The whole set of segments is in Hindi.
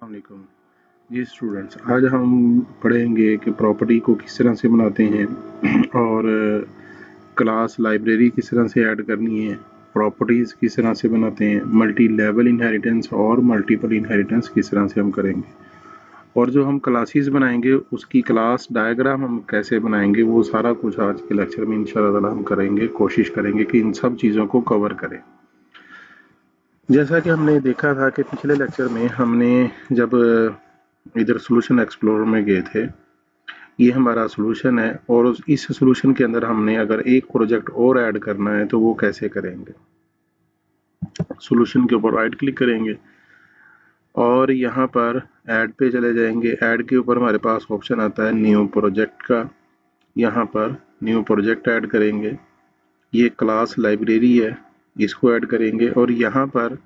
अस्सलामुअलैकुम जी स्टूडेंट्स। आज हम पढ़ेंगे कि प्रॉपर्टी को किस तरह से बनाते हैं और क्लास लाइब्रेरी किस तरह से ऐड करनी है, प्रॉपर्टीज़ किस तरह से बनाते हैं, मल्टी लेवल इनहेरिटेंस और मल्टीपल इनहेरिटेंस किस तरह से हम करेंगे, और जो हम क्लासेस बनाएंगे उसकी क्लास डायग्राम हम कैसे बनाएंगे, वो सारा कुछ आज के लेक्चर में इंशाल्लाह ताला हम करेंगे। कोशिश करेंगे कि इन सब चीज़ों को कवर करें। जैसा कि हमने देखा था कि पिछले लेक्चर में हमने जब इधर सॉल्यूशन एक्सप्लोरर में गए थे, ये हमारा सॉल्यूशन है और इस सॉल्यूशन के अंदर हमने अगर एक प्रोजेक्ट और ऐड करना है तो वो कैसे करेंगे। सॉल्यूशन के ऊपर राइट क्लिक करेंगे और यहाँ पर ऐड पे चले जाएंगे। ऐड के ऊपर हमारे पास ऑप्शन आता है न्यू प्रोजेक्ट का। यहाँ पर न्यू प्रोजेक्ट ऐड करेंगे। ये क्लास लाइब्रेरी है, इसको ऐड करेंगे और यहाँ पर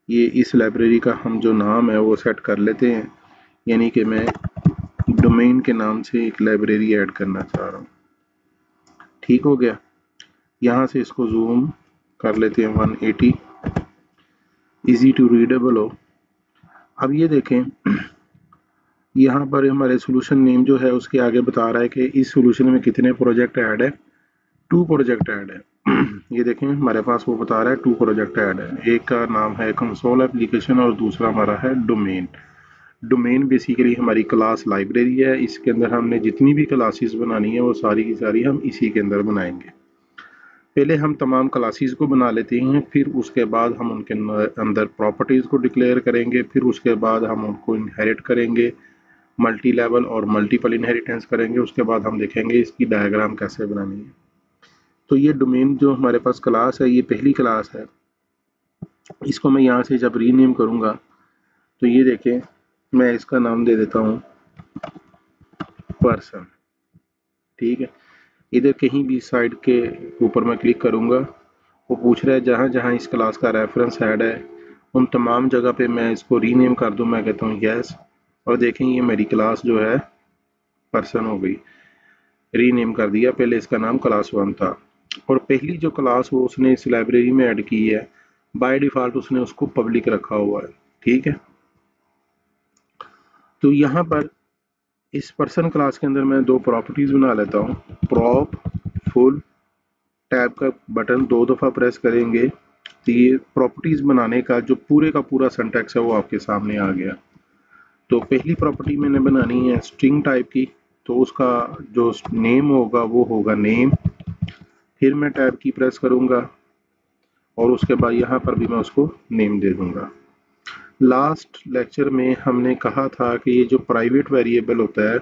ये इस लाइब्रेरी का हम जो नाम है वो सेट कर लेते हैं, यानी कि मैं डोमेन के नाम से एक लाइब्रेरी ऐड करना चाह रहा हूँ। ठीक हो गया। यहाँ से इसको जूम कर लेते हैं 180, इजी टू रीडेबल हो। अब ये देखें, यहाँ पर हमारे सॉल्यूशन नेम जो है उसके आगे बता रहा है कि इस सॉल्यूशन में कितने प्रोजेक्ट ऐड है। 2 प्रोजेक्ट ऐड है। ये देखें हमारे पास वो बता रहा है 2 प्रोजेक्ट ऐड है। एक का नाम है कंसोल एप्लीकेशन और दूसरा हमारा है डोमेन। डोमेन बेसिकली हमारी क्लास लाइब्रेरी है। इसके अंदर हमने जितनी भी क्लासेस बनानी है वो सारी की सारी हम इसी के अंदर बनाएंगे। पहले हम तमाम क्लासेस को बना लेते हैं, फिर उसके बाद हम उनके अंदर प्रॉपर्टीज़ को डिक्लेयर करेंगे, फिर उसके बाद हम उनको इनहेरिट करेंगे, मल्टी लेवल और मल्टीपल इनहेरिटेंस करेंगे। उसके बाद हम देखेंगे इसकी डायग्राम कैसे बनानी है। तो ये डोमेन जो हमारे पास क्लास है, ये पहली क्लास है। इसको मैं यहाँ से जब रीनेम करूँगा तो ये देखें, मैं इसका नाम दे देता हूँ पर्सन। ठीक है, इधर कहीं भी साइड के ऊपर मैं क्लिक करूँगा, वो पूछ रहा है जहाँ जहाँ इस क्लास का रेफरेंस ऐड है उन तमाम जगह पे मैं इसको रीनेम कर दूँ। मैं कहता हूँ यस, और देखें ये मेरी क्लास जो है पर्सन हो गई, रीनेम कर दिया। पहले इसका नाम क्लास 1 था और पहली जो क्लास वो उसने इस लाइब्रेरी में ऐड की है, बाय डिफ़ॉल्ट उसने उसको पब्लिक रखा हुआ है। ठीक है, तो यहाँ पर इस पर्सन क्लास के अंदर मैं 2 प्रॉपर्टीज़ बना लेता हूँ। प्रॉप फुल टैब का बटन 2 दफ़ा प्रेस करेंगे तो ये प्रॉपर्टीज़ बनाने का जो पूरे का पूरा सिंटैक्स है वो आपके सामने आ गया। तो पहली प्रॉपर्टी मैंने बनानी है स्ट्रिंग टाइप की, तो उसका जो नेम होगा वो होगा नेम। फिर मैं टैब की प्रेस करूँगा और उसके बाद यहाँ पर भी मैं उसको नेम दे दूँगा। लास्ट लेक्चर में हमने कहा था कि ये जो प्राइवेट वेरिएबल होता है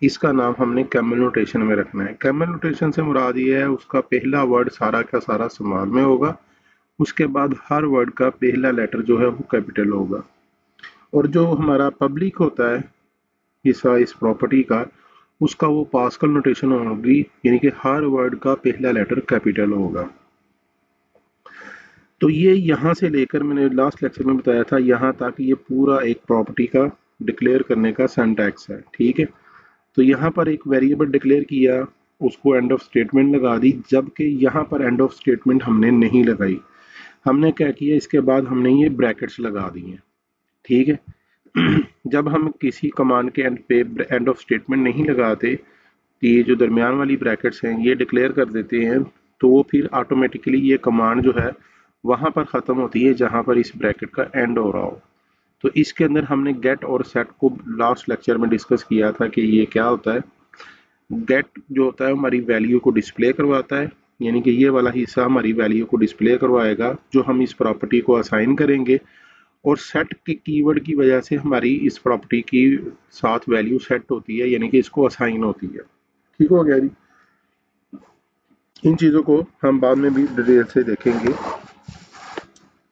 इसका नाम हमने कैमल नोटेशन में रखना है। कैमल नोटेशन से मुराद ये है उसका पहला वर्ड सारा का सारा स्मॉल में होगा, उसके बाद हर वर्ड का पहला लेटर जो है वो कैपिटल होगा, और जो हमारा पब्लिक होता है हिस्सा इस प्रॉपर्टी का, उसका वो पास्कल नोटेशन होगी, यानी कि हर वर्ड का पहला लेटर कैपिटल होगा। तो ये यहाँ से लेकर मैंने लास्ट लेक्चर में बताया था यहाँ तक ये पूरा एक प्रॉपर्टी का डिक्लेयर करने का सिंटैक्स है। ठीक है, तो यहाँ पर एक वेरिएबल डिक्लेयर किया, उसको एंड ऑफ स्टेटमेंट लगा दी, जबकि यहाँ पर एंड ऑफ स्टेटमेंट हमने नहीं लगाई। हमने क्या किया, इसके बाद हमने ये ब्रैकेट्स लगा दी हैं। ठीक है, जब हम किसी कमांड के एंड पे एंड ऑफ स्टेटमेंट नहीं लगाते तो ये जो दरमियान वाली ब्रैकेट्स हैं ये डिक्लेयर कर देते हैं, तो वो फिर ऑटोमेटिकली ये कमांड जो है वहाँ पर ख़त्म होती है जहाँ पर इस ब्रैकेट का एंड हो रहा हो। तो इसके अंदर हमने गेट और सेट को लास्ट लेक्चर में डिस्कस किया था कि ये क्या होता है। गेट जो होता है हमारी वैल्यू को डिस्प्ले करवाता है, यानी कि ये वाला हिस्सा हमारी वैल्यू को डिस्प्ले करवाएगा जो हम इस प्रॉपर्टी को असाइन करेंगे, और सेट के कीवर्ड की वजह से हमारी इस प्रॉपर्टी की साथ वैल्यू सेट होती है, यानी कि इसको असाइन होती है। ठीक हो गया जी। इन चीज़ों को हम बाद में भी डिटेल से देखेंगे।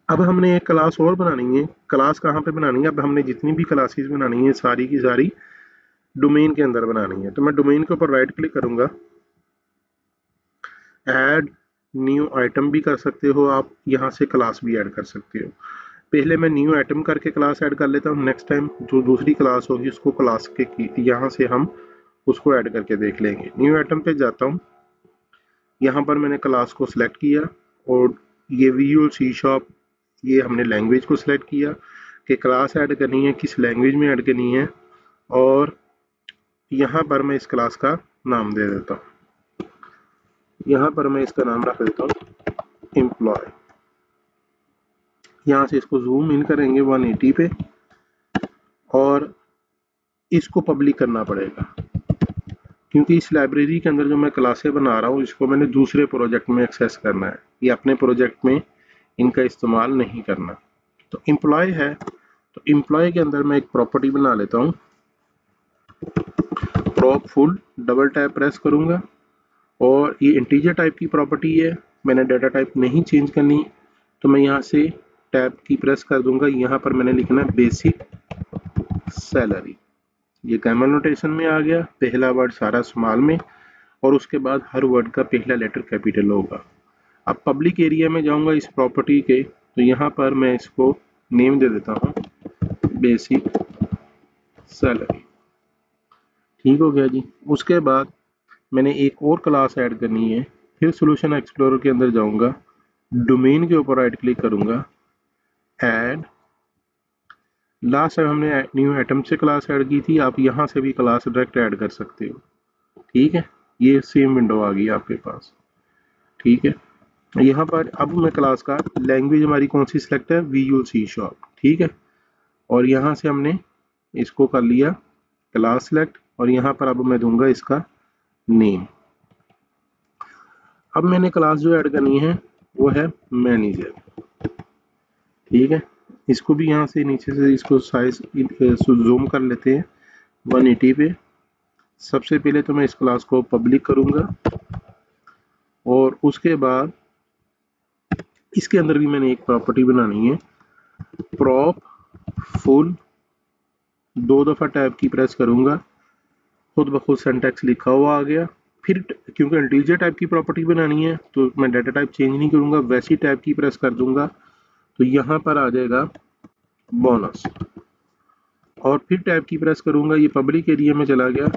अब हमने एक क्लास और बनानी है। क्लास कहाँ पे बनानी है, अब हमने जितनी भी क्लासेस बनानी है सारी की सारी डोमेन के अंदर बनानी है। तो मैं डोमेन के ऊपर राइट क्लिक करूँगा, ऐड न्यू आइटम भी कर सकते हो आप, यहाँ से क्लास भी ऐड कर सकते हो। पहले मैं न्यू आइटम करके क्लास ऐड कर लेता हूँ, नेक्स्ट टाइम जो दूसरी क्लास होगी उसको क्लास के यहाँ से हम उसको ऐड करके देख लेंगे। न्यू आइटम पे जाता हूँ, यहाँ पर मैंने क्लास को सिलेक्ट किया और ये विजुअल सी शार्प, ये हमने लैंग्वेज को सिलेक्ट किया कि क्लास ऐड करनी है, किस लैंग्वेज में ऐड करनी है, और यहाँ पर मैं इस क्लास का नाम दे देता हूँ। यहाँ पर मैं इसका नाम रख देता हूँ एम्प्लॉय। यहाँ से इसको जूम इन करेंगे 180 पे और इसको पब्लिक करना पड़ेगा, क्योंकि इस लाइब्रेरी के अंदर जो मैं क्लासें बना रहा हूँ इसको मैंने दूसरे प्रोजेक्ट में एक्सेस करना है, ये अपने प्रोजेक्ट में इनका इस्तेमाल नहीं करना। तो एम्प्लॉय है, तो एम्प्लॉय के अंदर मैं एक प्रॉपर्टी बना लेता हूँ, prop full, double tap press करूँगा और ये इंटीजर टाइप की प्रॉपर्टी है, मैंने डाटा टाइप नहीं चेंज करनी, तो मैं यहाँ से टैब की प्रेस कर दूंगा। यहाँ पर मैंने लिखना है बेसिक सैलरी, ये कैमल नोटेशन में आ गया, पहला वर्ड सारा स्मॉल में और उसके बाद हर वर्ड का पहला लेटर कैपिटल होगा। अब पब्लिक एरिया में जाऊंगा इस प्रॉपर्टी के, तो यहाँ पर मैं इसको नेम दे देता हूँ बेसिक सैलरी। ठीक हो गया जी। उसके बाद मैंने एक और क्लास ऐड करनी है, फिर सॉल्यूशन एक्सप्लोरर के अंदर जाऊंगा, डोमेन के ऊपर राइट क्लिक करूंगा, ऐड। लास्ट टाइम हमने न्यू आइटम से क्लास ऐड की थी, आप यहाँ से भी क्लास डायरेक्ट ऐड कर सकते हो। ठीक है, ये सेम विंडो आ गई आपके पास। ठीक है, यहाँ पर अब मैं क्लास का लैंग्वेज हमारी कौन सी सिलेक्ट है, विजुअल सी शार्प। ठीक है, और यहाँ से हमने इसको कर लिया क्लास सिलेक्ट और यहाँ पर अब मैं दूंगा इसका नेम। अब मैंने क्लास जो ऐड करनी है वो है मैनेजर। ठीक है, इसको भी यहाँ से नीचे से इसको साइज जूम कर लेते हैं 180 पे। सबसे पहले तो मैं इस क्लास को पब्लिक करूंगा और उसके बाद इसके अंदर भी मैंने एक प्रॉपर्टी बनानी है, प्रॉप फुल, 2 दफ़ा टैब की प्रेस करूंगा, खुद ब खुद सिंटैक्स लिखा हुआ आ गया। फिर क्योंकि इंटीजर टाइप की प्रॉपर्टी बनानी है तो मैं डाटा टाइप चेंज नहीं करूंगा, वैसी टैब की प्रेस कर दूंगा तो यहाँ पर आ जाएगा बोनस, और फिर टैब की प्रेस करूंगा, ये पब्लिक एरिया में चला गया,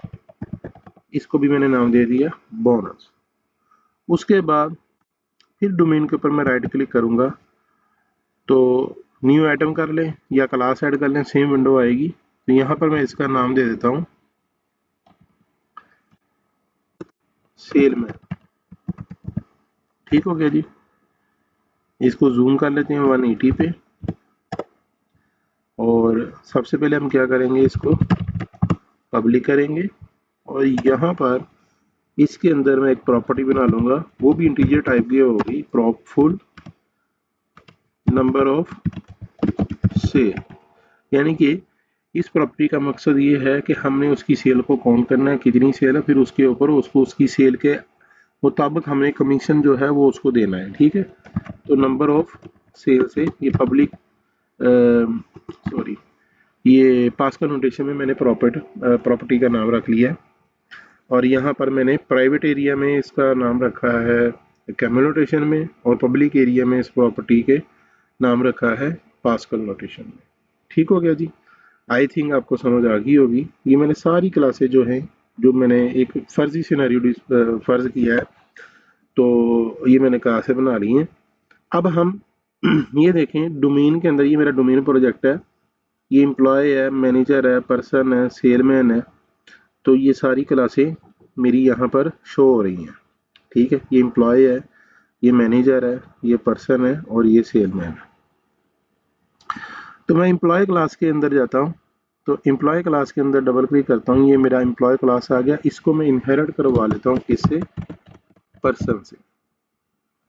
इसको भी मैंने नाम दे दिया बोनस। उसके बाद फिर डोमेन के ऊपर मैं राइट क्लिक करूंगा, तो न्यू आइटम कर लें या क्लास ऐड कर लें, सेम विंडो आएगी। तो यहाँ पर मैं इसका नाम दे देता हूँ सेलमैन। ठीक हो गया जी। इसको जूम कर लेते हैं 180 पे और सबसे पहले हम क्या करेंगे, इसको पब्लिक करेंगे और यहाँ पर इसके अंदर मैं एक प्रॉपर्टी बना लूँगा, वो भी इंटीजर टाइप की होगी, प्रॉप फुल नंबर ऑफ सेल। यानी कि इस प्रॉपर्टी का मकसद ये है कि हमने उसकी सेल को काउंट करना है, कितनी सेल है, फिर उसके ऊपर उसको उसकी सेल के मुताबिक हमें कमीशन जो है वो उसको देना है। ठीक है, तो नंबर ऑफ सेल से ये पब्लिक सॉरी ये पास्कल नोटेशन में मैंने प्रॉपर्टी का नाम रख लिया है और यहाँ पर मैंने प्राइवेट एरिया में इसका नाम रखा है कैमल नोटेशन में और पब्लिक एरिया में इस प्रॉपर्टी के नाम रखा है पास्कल नोटेशन में। ठीक हो गया जी। आई थिंक आपको समझ आ गई होगी। ये मैंने सारी क्लासें जो हैं, जो मैंने एक फर्जी सिनेरियो फर्ज किया है, तो ये मैंने क्लासें बना ली हैं। अब हम ये देखें, डोमेन के अंदर ये मेरा डोमेन प्रोजेक्ट है, ये एम्प्लॉय है, मैनेजर है, पर्सन है, सेलमैन है, तो ये सारी क्लासें मेरी यहाँ पर शो हो रही हैं। ठीक है, ये एम्प्लॉय है, ये मैनेजर है, ये पर्सन है और ये सेलमैन है। तो मैं एम्प्लॉय क्लास के अंदर जाता हूँ, तो एम्प्लॉय क्लास के अंदर डबल क्लिक करता हूँ, ये मेरा एम्प्लॉय क्लास आ गया, इसको मैं इनहेरिट करवा लेता हूँ किससे, पर्सन से।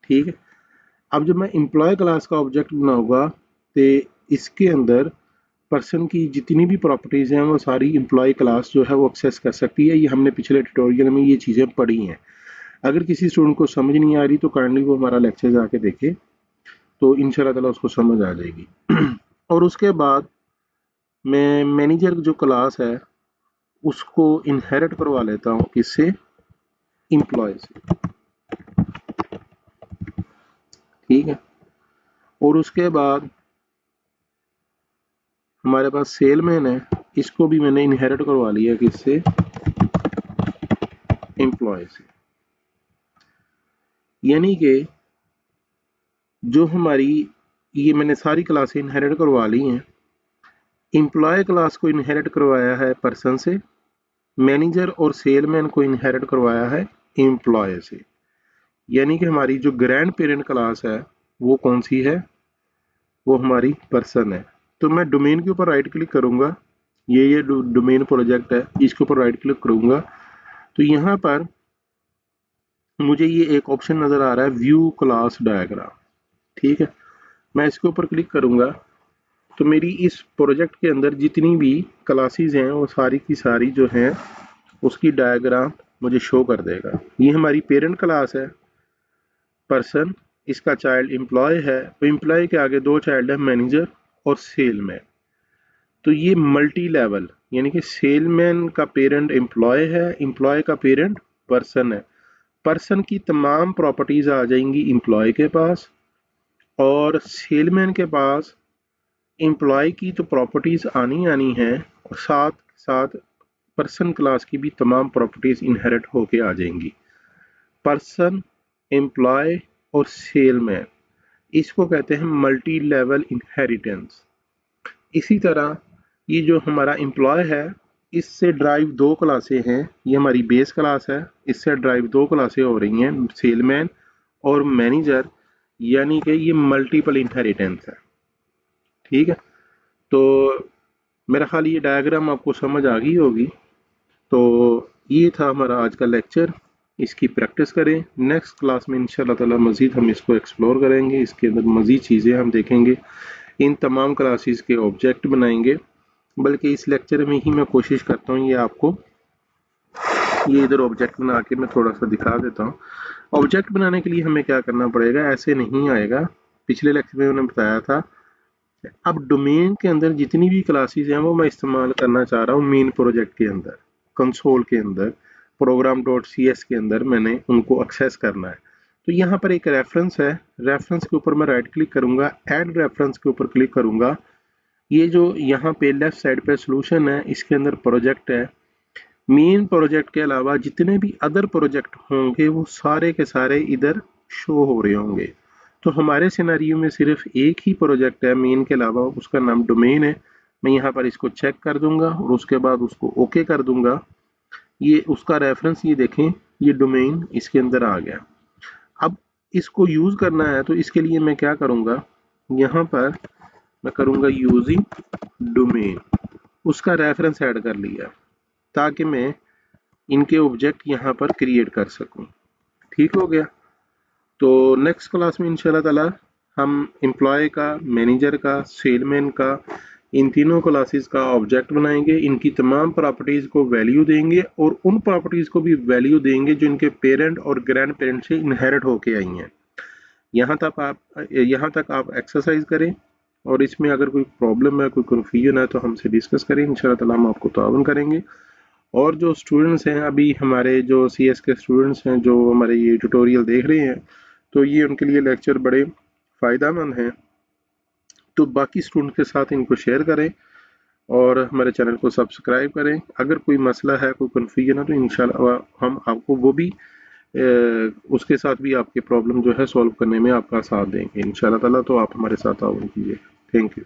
ठीक है, अब जब मैं एम्प्लॉय क्लास का ऑब्जेक्ट बनाऊंगा तो इसके अंदर पर्सन की जितनी भी प्रॉपर्टीज़ हैं वो सारी एम्प्लॉय क्लास जो है वो एक्सेस कर सकती है। ये हमने पिछले ट्यूटोरियल में ये चीज़ें पढ़ी हैं। अगर किसी स्टूडेंट को समझ नहीं आ रही तो काइंडली वो हमारा लेक्चर जाके देखे, तो इंशाल्लाह ताला उसको समझ आ जाएगी। और उसके बाद मैं मैनेजर जो क्लास है उसको इनहेरिट करवा लेता हूँ किससे, एम्प्लॉय से। ठीक है, और उसके बाद हमारे पास सेलमैन है, इसको भी मैंने इनहेरिट करवा लिया किससे, एम्प्लॉय से। यानी कि जो हमारी ये मैंने सारी क्लासें इनहेरिट करवा ली हैं, एम्प्लॉय क्लास को इनहेरिट करवाया है पर्सन से, मैनेजर और सेलमैन को इनहेरिट करवाया है एम्प्लॉय से। यानी कि हमारी जो ग्रैंड पेरेंट क्लास है वो कौन सी है, वो हमारी पर्सन है। तो मैं डोमेन के ऊपर राइट क्लिक करूंगा, ये डोमेन प्रोजेक्ट है, इसके ऊपर राइट क्लिक करूंगा तो यहाँ पर मुझे ये एक ऑप्शन नजर आ रहा है व्यू क्लास डायग्राम। ठीक है, मैं इसके ऊपर क्लिक करूंगा तो मेरी इस प्रोजेक्ट के अंदर जितनी भी क्लासेस हैं वो सारी की सारी जो हैं उसकी डायग्राम मुझे शो कर देगा। ये हमारी पेरेंट क्लास है पर्सन, इसका चाइल्ड एम्प्लॉय है, तो एम्प्लॉय के आगे दो चाइल्ड है मैनेजर और सेलमैन। तो ये मल्टी लेवल यानी कि सेलमैन का पेरेंट एम्प्लॉय है, एम्प्लॉय का पेरेंट पर्सन है। पर्सन की तमाम प्रॉपर्टीज आ जाएंगी एम्प्लॉय के पास, और सेलमैन के पास एम्प्लॉय की तो प्रॉपर्टीज आनी है, और साथ साथ पर्सन क्लास की भी तमाम प्रॉपर्टीज इनहेरिट होके आ जाएंगी। पर्सन, एम्प्लॉय और सेलमैन, इसको कहते हैं मल्टी लेवल इनहेरिटेंस। इसी तरह ये जो हमारा एम्प्लॉय है इससे ड्राइव दो क्लासें हैं, ये हमारी बेस क्लास है, इससे ड्राइव दो क्लासें हो रही हैं सेलमैन और मैनेजर, यानी कि ये मल्टीपल इनहेरिटेंस है। ठीक है, तो मेरा ख्याल ये डायग्राम आपको समझ आ गई होगी। तो ये था हमारा आज का लेक्चर, इसकी प्रैक्टिस करें। नेक्स्ट क्लास में इंशाल्लाह ताला मज़ीद हम इसको एक्सप्लोर करेंगे, इसके अंदर मज़ीद चीज़ें हम देखेंगे, इन तमाम क्लासेस के ऑब्जेक्ट बनाएंगे। बल्कि इस लेक्चर में ही मैं कोशिश करता हूँ ये आपको ये इधर ऑब्जेक्ट बना के मैं थोड़ा सा दिखा देता हूँ। ऑब्जेक्ट बनाने के लिए हमें क्या करना पड़ेगा, ऐसे नहीं आएगा। पिछले लेक्चर में मैंने बताया था। अब डोमेन के अंदर जितनी भी क्लासेस हैं वो मैं इस्तेमाल करना चाह रहा हूँ मेन प्रोजेक्ट के अंदर, कंसोल के अंदर, program.cs के अंदर मैंने उनको एक्सेस करना है। तो यहाँ पर एक रेफरेंस है, रेफरेंस के ऊपर मैं राइट क्लिक करूंगा, ऐड रेफरेंस के ऊपर क्लिक करूंगा। ये जो यहाँ पे लेफ्ट साइड पे सॉल्यूशन है इसके अंदर प्रोजेक्ट है। मेन प्रोजेक्ट के अलावा जितने भी अदर प्रोजेक्ट होंगे वो सारे के सारे इधर शो हो रहे होंगे। तो हमारे सिनेरियो में सिर्फ एक ही प्रोजेक्ट है मेन के अलावा, उसका नाम डोमेन है। मैं यहाँ पर इसको चेक कर दूंगा और उसके बाद उसको ओके कर दूंगा। ये उसका रेफरेंस ये देखें, ये डोमेन इसके अंदर आ गया। अब इसको यूज करना है तो इसके लिए मैं क्या करूंगा, यहाँ पर मैं करूंगा यूजिंग डोमेन, उसका रेफरेंस ऐड कर लिया ताकि मैं इनके ऑब्जेक्ट यहाँ पर क्रिएट कर सकूं। ठीक हो गया। तो नेक्स्ट क्लास में इंशाल्लाह ताला हम एम्प्लॉय का, मैनेजर का, सेलमैन का, इन तीनों क्लासेस का ऑब्जेक्ट बनाएंगे, इनकी तमाम प्रॉपर्टीज को वैल्यू देंगे और उन प्रॉपर्टीज को भी वैल्यू देंगे जो इनके पेरेंट और ग्रैंड पेरेंट से इनहेरिट होके आई हैं। यहाँ तक आप एक्सरसाइज करें, और इसमें अगर कोई प्रॉब्लम है, कोई कन्फ्यूजन है तो हमसे डिस्कस करें, इंशाल्लाह ताला हम आपको ताउन करेंगे। और जो स्टूडेंट्स हैं अभी हमारे जो CS के स्टूडेंट्स हैं जो हमारे ये ट्यूटोरियल देख रहे हैं, तो ये उनके लिए लेक्चर बड़े फ़ायदेमंद हैं। तो बाकी स्टूडेंट के साथ इनको शेयर करें और हमारे चैनल को सब्सक्राइब करें। अगर कोई मसला है, कोई कन्फ्यूजन है तो इंशाल्लाह हम आपको वो भी उसके साथ भी आपके प्रॉब्लम जो है सॉल्व करने में आपका साथ देंगे इंशाल्लाह ताला। तो आप हमारे साथ आओ कीजिए। Thank you.